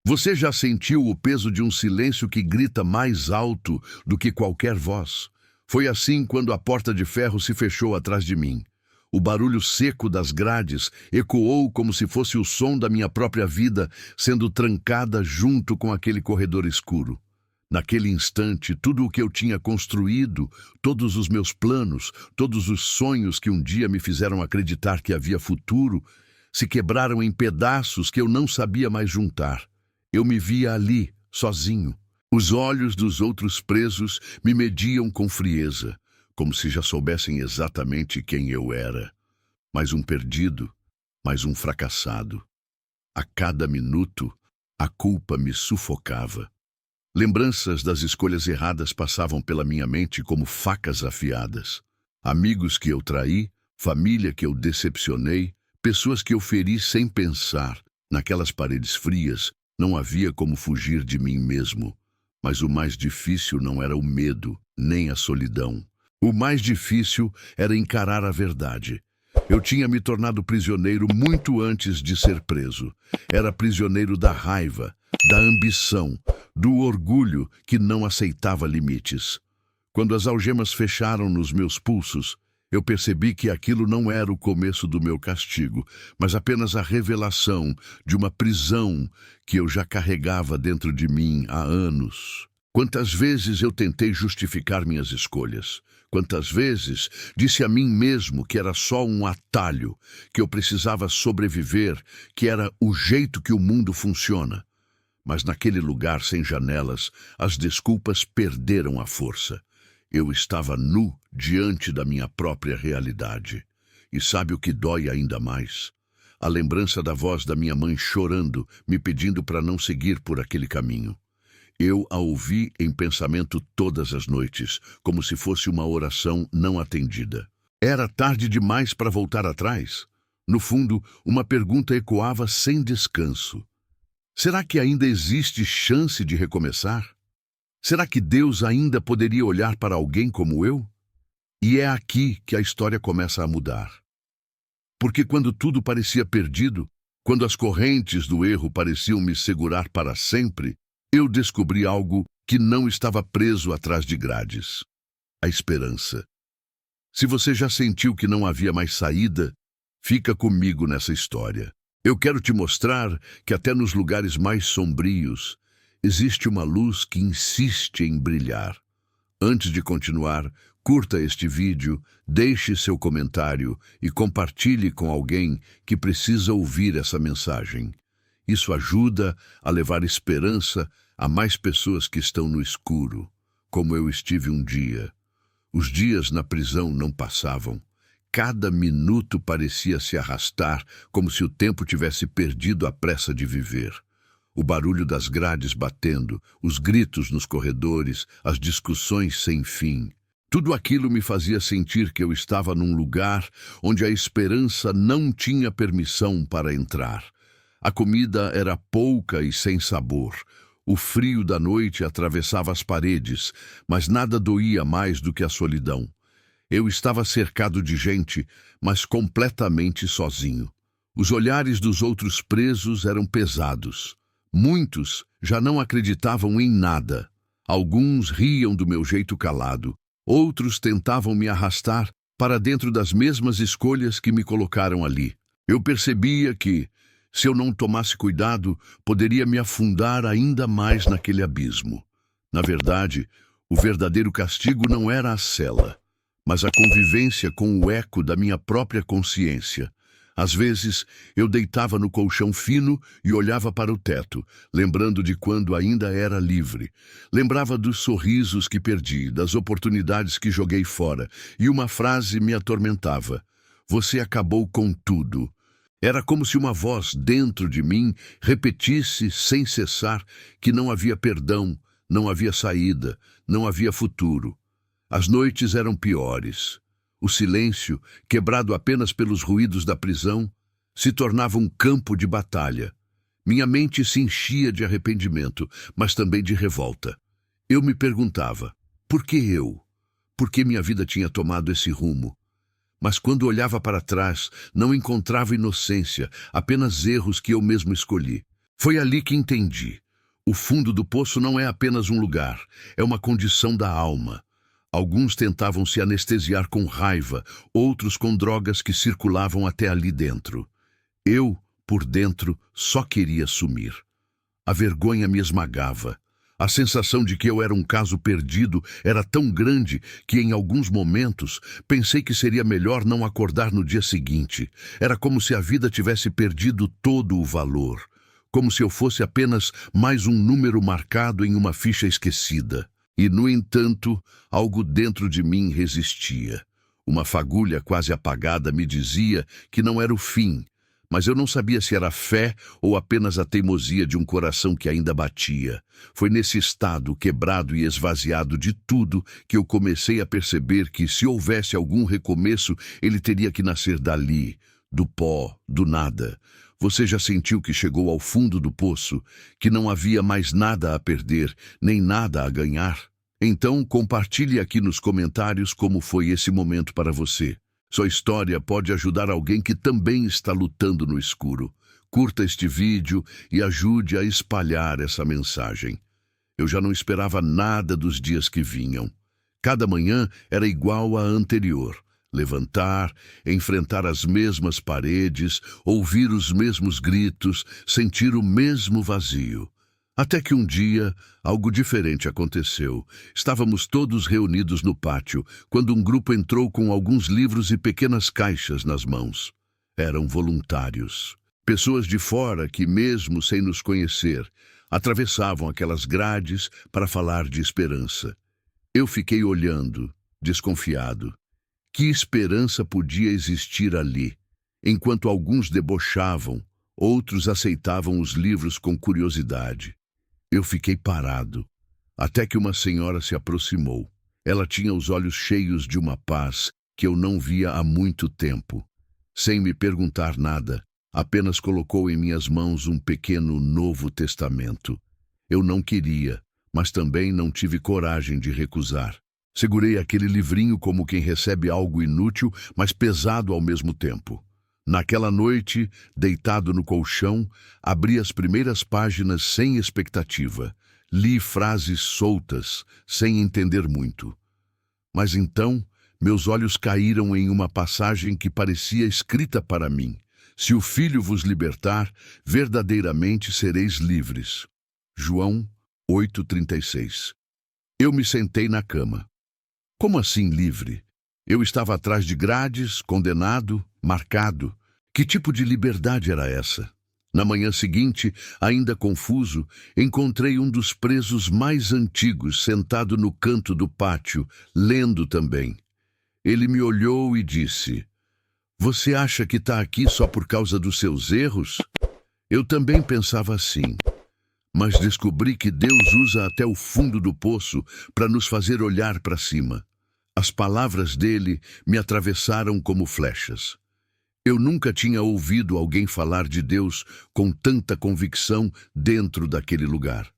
Você já sentiu o peso de um silêncio que grita mais alto do que qualquer voz? Foi assim quando a porta de ferro se fechou atrás de mim. O barulho seco das grades ecoou como se fosse o som da minha própria vida sendo trancada junto com aquele corredor escuro. Naquele instante, tudo o que eu tinha construído, todos os meus planos, todos os sonhos que um dia me fizeram acreditar que havia futuro, se quebraram em pedaços que eu não sabia mais juntar. Eu me via ali, sozinho. Os olhos dos outros presos me mediam com frieza, como se já soubessem exatamente quem eu era. Mais um perdido, mais um fracassado. A cada minuto, a culpa me sufocava. Lembranças das escolhas erradas passavam pela minha mente como facas afiadas. Amigos que eu traí, família que eu decepcionei, pessoas que eu feri sem pensar. Naquelas paredes frias, não havia como fugir de mim mesmo. Mas o mais difícil não era o medo, nem a solidão. O mais difícil era encarar a verdade. Eu tinha me tornado prisioneiro muito antes de ser preso. Era prisioneiro da raiva, da ambição, do orgulho que não aceitava limites. Quando as algemas fecharam nos meus pulsos, eu percebi que aquilo não era o começo do meu castigo, mas apenas a revelação de uma prisão que eu já carregava dentro de mim há anos. Quantas vezes eu tentei justificar minhas escolhas? Quantas vezes disse a mim mesmo que era só um atalho, que eu precisava sobreviver, que era o jeito que o mundo funciona? Mas naquele lugar sem janelas, as desculpas perderam a força. Eu estava nu diante da minha própria realidade. E sabe o que dói ainda mais? A lembrança da voz da minha mãe chorando, me pedindo para não seguir por aquele caminho. Eu a ouvi em pensamento todas as noites, como se fosse uma oração não atendida. Era tarde demais para voltar atrás? No fundo, uma pergunta ecoava sem descanso. Será que ainda existe chance de recomeçar? Será que Deus ainda poderia olhar para alguém como eu? E é aqui que a história começa a mudar. Porque quando tudo parecia perdido, quando as correntes do erro pareciam me segurar para sempre, eu descobri algo que não estava preso atrás de grades: a esperança. Se você já sentiu que não havia mais saída, fica comigo nessa história. Eu quero te mostrar que até nos lugares mais sombrios, existe uma luz que insiste em brilhar. Antes de continuar, curta este vídeo, deixe seu comentário e compartilhe com alguém que precisa ouvir essa mensagem. Isso ajuda a levar esperança a mais pessoas que estão no escuro, como eu estive um dia. Os dias na prisão não passavam. Cada minuto parecia se arrastar, como se o tempo tivesse perdido a pressa de viver. O barulho das grades batendo, os gritos nos corredores, as discussões sem fim. Tudo aquilo me fazia sentir que eu estava num lugar onde a esperança não tinha permissão para entrar. A comida era pouca e sem sabor. O frio da noite atravessava as paredes, mas nada doía mais do que a solidão. Eu estava cercado de gente, mas completamente sozinho. Os olhares dos outros presos eram pesados. Muitos já não acreditavam em nada. Alguns riam do meu jeito calado. Outros tentavam me arrastar para dentro das mesmas escolhas que me colocaram ali. Eu percebia que, se eu não tomasse cuidado, poderia me afundar ainda mais naquele abismo. Na verdade, o verdadeiro castigo não era a cela, mas a convivência com o eco da minha própria consciência. Às vezes, eu deitava no colchão fino e olhava para o teto, lembrando de quando ainda era livre. Lembrava dos sorrisos que perdi, das oportunidades que joguei fora, e uma frase me atormentava: "Você acabou com tudo." Era como se uma voz dentro de mim repetisse sem cessar que não havia perdão, não havia saída, não havia futuro. As noites eram piores. O silêncio, quebrado apenas pelos ruídos da prisão, se tornava um campo de batalha. Minha mente se enchia de arrependimento, mas também de revolta. Eu me perguntava, por que eu? Por que minha vida tinha tomado esse rumo? Mas quando olhava para trás, não encontrava inocência, apenas erros que eu mesmo escolhi. Foi ali que entendi. O fundo do poço não é apenas um lugar, é uma condição da alma. Alguns tentavam se anestesiar com raiva, outros com drogas que circulavam até ali dentro. Eu, por dentro, só queria sumir. A vergonha me esmagava. A sensação de que eu era um caso perdido era tão grande que, em alguns momentos, pensei que seria melhor não acordar no dia seguinte. Era como se a vida tivesse perdido todo o valor. Como se eu fosse apenas mais um número marcado em uma ficha esquecida. E, no entanto, algo dentro de mim resistia. Uma fagulha quase apagada me dizia que não era o fim, mas eu não sabia se era fé ou apenas a teimosia de um coração que ainda batia. Foi nesse estado, quebrado e esvaziado de tudo, que eu comecei a perceber que, se houvesse algum recomeço, ele teria que nascer dali, do pó, do nada. Você já sentiu que chegou ao fundo do poço, que não havia mais nada a perder, nem nada a ganhar? Então, compartilhe aqui nos comentários como foi esse momento para você. Sua história pode ajudar alguém que também está lutando no escuro. Curta este vídeo e ajude a espalhar essa mensagem. Eu já não esperava nada dos dias que vinham. Cada manhã era igual à anterior. Levantar, enfrentar as mesmas paredes, ouvir os mesmos gritos, sentir o mesmo vazio. Até que um dia, algo diferente aconteceu. Estávamos todos reunidos no pátio, quando um grupo entrou com alguns livros e pequenas caixas nas mãos. Eram voluntários. Pessoas de fora que, mesmo sem nos conhecer, atravessavam aquelas grades para falar de esperança. Eu fiquei olhando, desconfiado. Que esperança podia existir ali? Enquanto alguns debochavam, outros aceitavam os livros com curiosidade. Eu fiquei parado, até que uma senhora se aproximou. Ela tinha os olhos cheios de uma paz que eu não via há muito tempo. Sem me perguntar nada, apenas colocou em minhas mãos um pequeno Novo Testamento. Eu não queria, mas também não tive coragem de recusar. Segurei aquele livrinho como quem recebe algo inútil, mas pesado ao mesmo tempo. Naquela noite, deitado no colchão, abri as primeiras páginas sem expectativa. Li frases soltas, sem entender muito. Mas então, meus olhos caíram em uma passagem que parecia escrita para mim. Se o Filho vos libertar, verdadeiramente sereis livres. João 8,36. Eu me sentei na cama. Como assim livre? Eu estava atrás de grades, condenado, marcado. Que tipo de liberdade era essa? Na manhã seguinte, ainda confuso, encontrei um dos presos mais antigos sentado no canto do pátio, lendo também. Ele me olhou e disse: "Você acha que está aqui só por causa dos seus erros?" Eu também pensava assim. Mas descobri que Deus usa até o fundo do poço para nos fazer olhar para cima. As palavras dele me atravessaram como flechas. Eu nunca tinha ouvido alguém falar de Deus com tanta convicção dentro daquele lugar.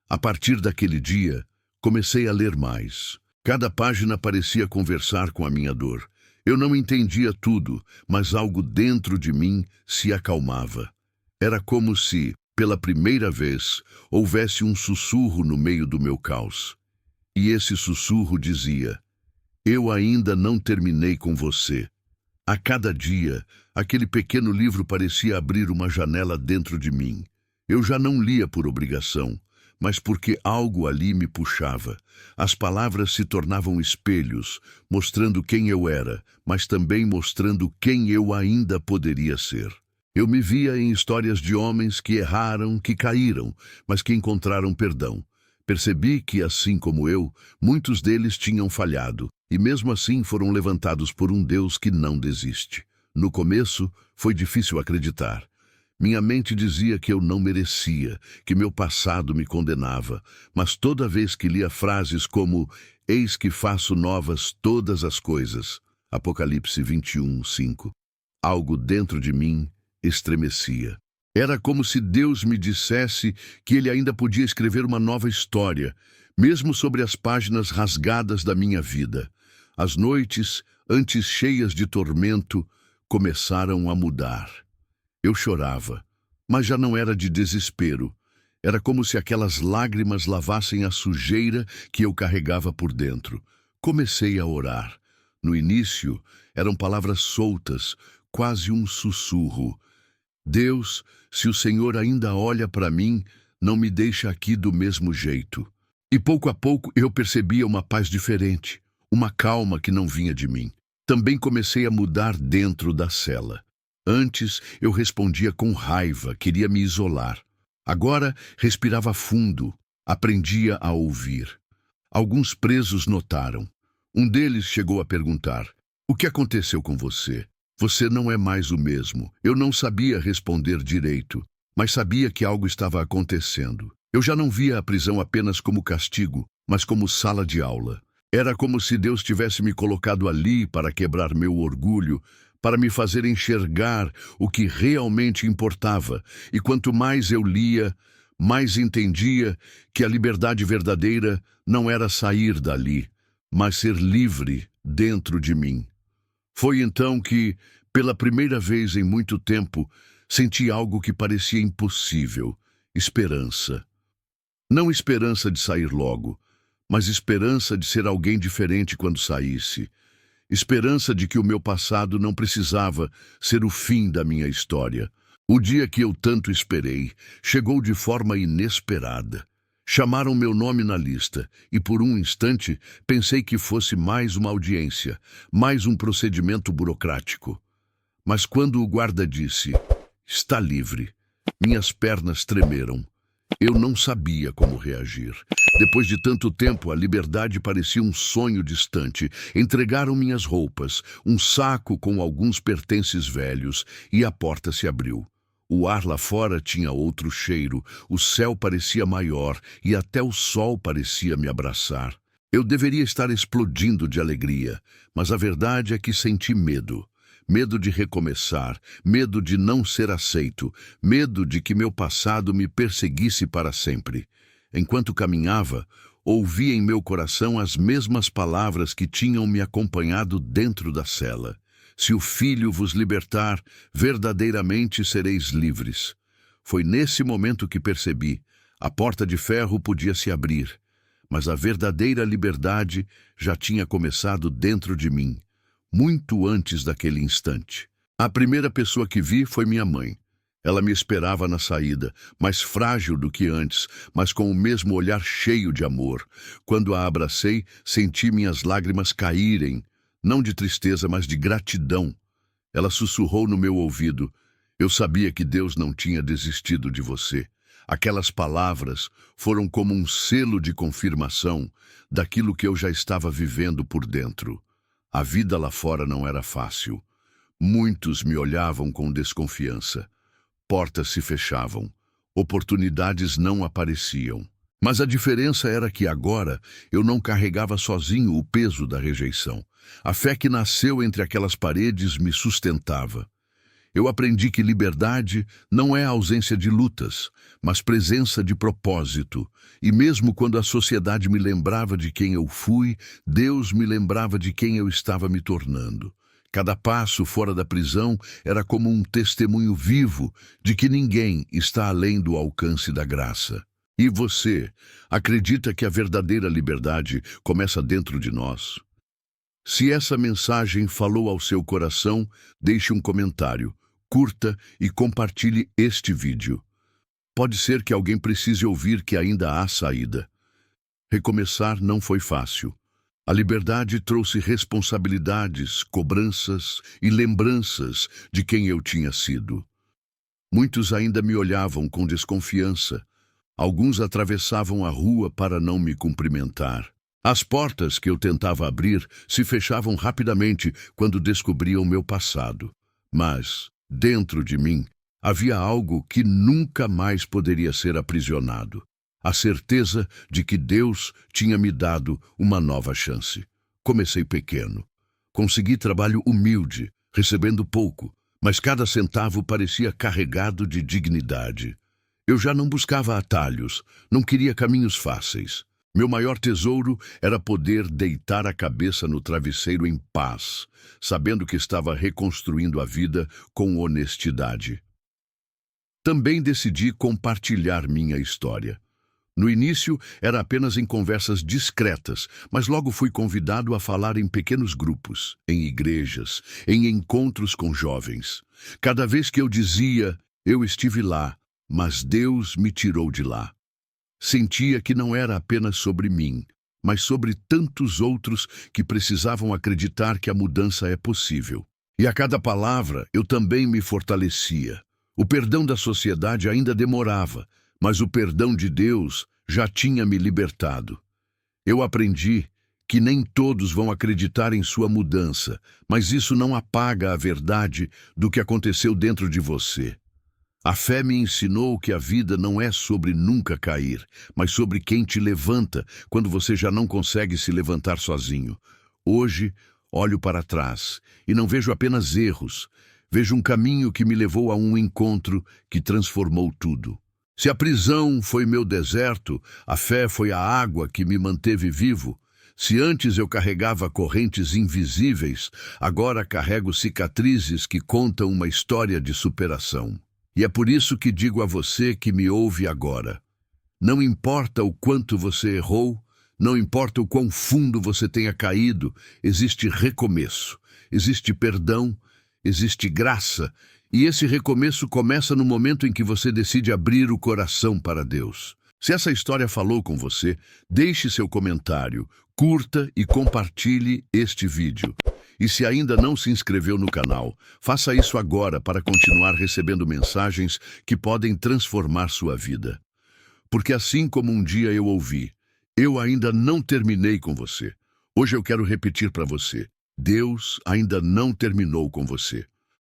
A partir daquele dia, comecei a ler mais. Cada página parecia conversar com a minha dor. Eu não entendia tudo, mas algo dentro de mim se acalmava. Era como se, pela primeira vez, houvesse um sussurro no meio do meu caos. E esse sussurro dizia: "Eu ainda não terminei com você." A cada dia, aquele pequeno livro parecia abrir uma janela dentro de mim. Eu já não lia por obrigação, mas porque algo ali me puxava. As palavras se tornavam espelhos, mostrando quem eu era, mas também mostrando quem eu ainda poderia ser. Eu me via em histórias de homens que erraram, que caíram, mas que encontraram perdão. Percebi que, assim como eu, muitos deles tinham falhado, e mesmo assim foram levantados por um Deus que não desiste. No começo, foi difícil acreditar. Minha mente dizia que eu não merecia, que meu passado me condenava, mas toda vez que lia frases como "Eis que faço novas todas as coisas", Apocalipse 21:5, algo dentro de mim estremecia. Era como se Deus me dissesse que Ele ainda podia escrever uma nova história, mesmo sobre as páginas rasgadas da minha vida. As noites, antes cheias de tormento, começaram a mudar. Eu chorava, Mas já não era de desespero. Era como se aquelas lágrimas lavassem a sujeira que eu carregava por dentro. Comecei a orar. No início, eram palavras soltas, quase um sussurro. Deus, se o Senhor ainda olha para mim, não me deixa aqui do mesmo jeito. E pouco a pouco eu percebia uma paz diferente, uma calma que não vinha de mim. Também comecei a mudar dentro da cela. Antes eu respondia com raiva, queria me isolar. Agora respirava fundo, aprendia a ouvir. Alguns presos notaram. Um deles chegou a perguntar: "O que aconteceu com você? Você não é mais o mesmo." Eu não sabia responder direito, mas sabia que algo estava acontecendo. Eu já não via a prisão apenas como castigo, mas como sala de aula. Era como se Deus tivesse me colocado ali para quebrar meu orgulho, para me fazer enxergar o que realmente importava. E quanto mais eu lia, mais entendia que a liberdade verdadeira não era sair dali, mas ser livre dentro de mim. Foi então que, pela primeira vez em muito tempo, senti algo que parecia impossível: esperança. Não esperança de sair logo, mas esperança de ser alguém diferente quando saísse. Esperança de que o meu passado não precisava ser o fim da minha história. O dia que eu tanto esperei chegou de forma inesperada. Chamaram meu nome na lista e, por um instante, pensei que fosse mais uma audiência, mais um procedimento burocrático. Mas quando o guarda disse: "Está livre", minhas pernas tremeram. Eu não sabia como reagir. Depois de tanto tempo, a liberdade parecia um sonho distante. Entregaram minhas roupas, um saco com alguns pertences velhos, e a porta se abriu. O ar lá fora tinha outro cheiro, o céu parecia maior e até o sol parecia me abraçar. Eu deveria estar explodindo de alegria, mas a verdade é que senti medo. Medo de recomeçar, medo de não ser aceito, medo de que meu passado me perseguisse para sempre. Enquanto caminhava, ouvi em meu coração as mesmas palavras que tinham me acompanhado dentro da cela. Se o Filho vos libertar, verdadeiramente sereis livres. Foi nesse momento que percebi: a porta de ferro podia se abrir, mas a verdadeira liberdade já tinha começado dentro de mim, muito antes daquele instante. A primeira pessoa que vi foi minha mãe. Ela me esperava na saída, mais frágil do que antes, mas com o mesmo olhar cheio de amor. Quando a abracei, senti minhas lágrimas caírem, não de tristeza, mas de gratidão. Ela sussurrou no meu ouvido: "Eu sabia que Deus não tinha desistido de você." Aquelas palavras foram como um selo de confirmação daquilo que eu já estava vivendo por dentro. A vida lá fora não era fácil. Muitos me olhavam com desconfiança. Portas se fechavam. Oportunidades não apareciam. Mas a diferença era que agora eu não carregava sozinho o peso da rejeição. A fé que nasceu entre aquelas paredes me sustentava. Eu aprendi que liberdade não é ausência de lutas, mas presença de propósito. E mesmo quando a sociedade me lembrava de quem eu fui, Deus me lembrava de quem eu estava me tornando. Cada passo fora da prisão era como um testemunho vivo de que ninguém está além do alcance da graça. E você, acredita que a verdadeira liberdade começa dentro de nós? Se essa mensagem falou ao seu coração, deixe um comentário, curta e compartilhe este vídeo. Pode ser que alguém precise ouvir que ainda há saída. Recomeçar não foi fácil. A liberdade trouxe responsabilidades, cobranças e lembranças de quem eu tinha sido. Muitos ainda me olhavam com desconfiança. Alguns atravessavam a rua para não me cumprimentar. As portas que eu tentava abrir se fechavam rapidamente quando descobriam meu passado. Mas, dentro de mim, havia algo que nunca mais poderia ser aprisionado. A certeza de que Deus tinha me dado uma nova chance. Comecei pequeno. Consegui trabalho humilde, recebendo pouco, mas cada centavo parecia carregado de dignidade. Eu já não buscava atalhos, não queria caminhos fáceis. Meu maior tesouro era poder deitar a cabeça no travesseiro em paz, sabendo que estava reconstruindo a vida com honestidade. Também decidi compartilhar minha história. No início, era apenas em conversas discretas, mas logo fui convidado a falar em pequenos grupos, em igrejas, em encontros com jovens. Cada vez que eu dizia, eu estive lá, mas Deus me tirou de lá. Sentia que não era apenas sobre mim, mas sobre tantos outros que precisavam acreditar que a mudança é possível. E a cada palavra, eu também me fortalecia. O perdão da sociedade ainda demorava, mas o perdão de Deus já tinha me libertado. Eu aprendi que nem todos vão acreditar em sua mudança, mas isso não apaga a verdade do que aconteceu dentro de você. A fé me ensinou que a vida não é sobre nunca cair, mas sobre quem te levanta quando você já não consegue se levantar sozinho. Hoje, olho para trás e não vejo apenas erros, vejo um caminho que me levou a um encontro que transformou tudo. Se a prisão foi meu deserto, a fé foi a água que me manteve vivo. Se antes eu carregava correntes invisíveis, agora carrego cicatrizes que contam uma história de superação. E é por isso que digo a você que me ouve agora: não importa o quanto você errou, não importa o quão fundo você tenha caído, existe recomeço, existe perdão, existe graça, e esse recomeço começa no momento em que você decide abrir o coração para Deus. Se essa história falou com você, deixe seu comentário, curta e compartilhe este vídeo. E se ainda não se inscreveu no canal, faça isso agora para continuar recebendo mensagens que podem transformar sua vida. Porque assim como um dia eu ouvi, eu ainda não terminei com você. Hoje eu quero repetir para você: Deus ainda não terminou com você.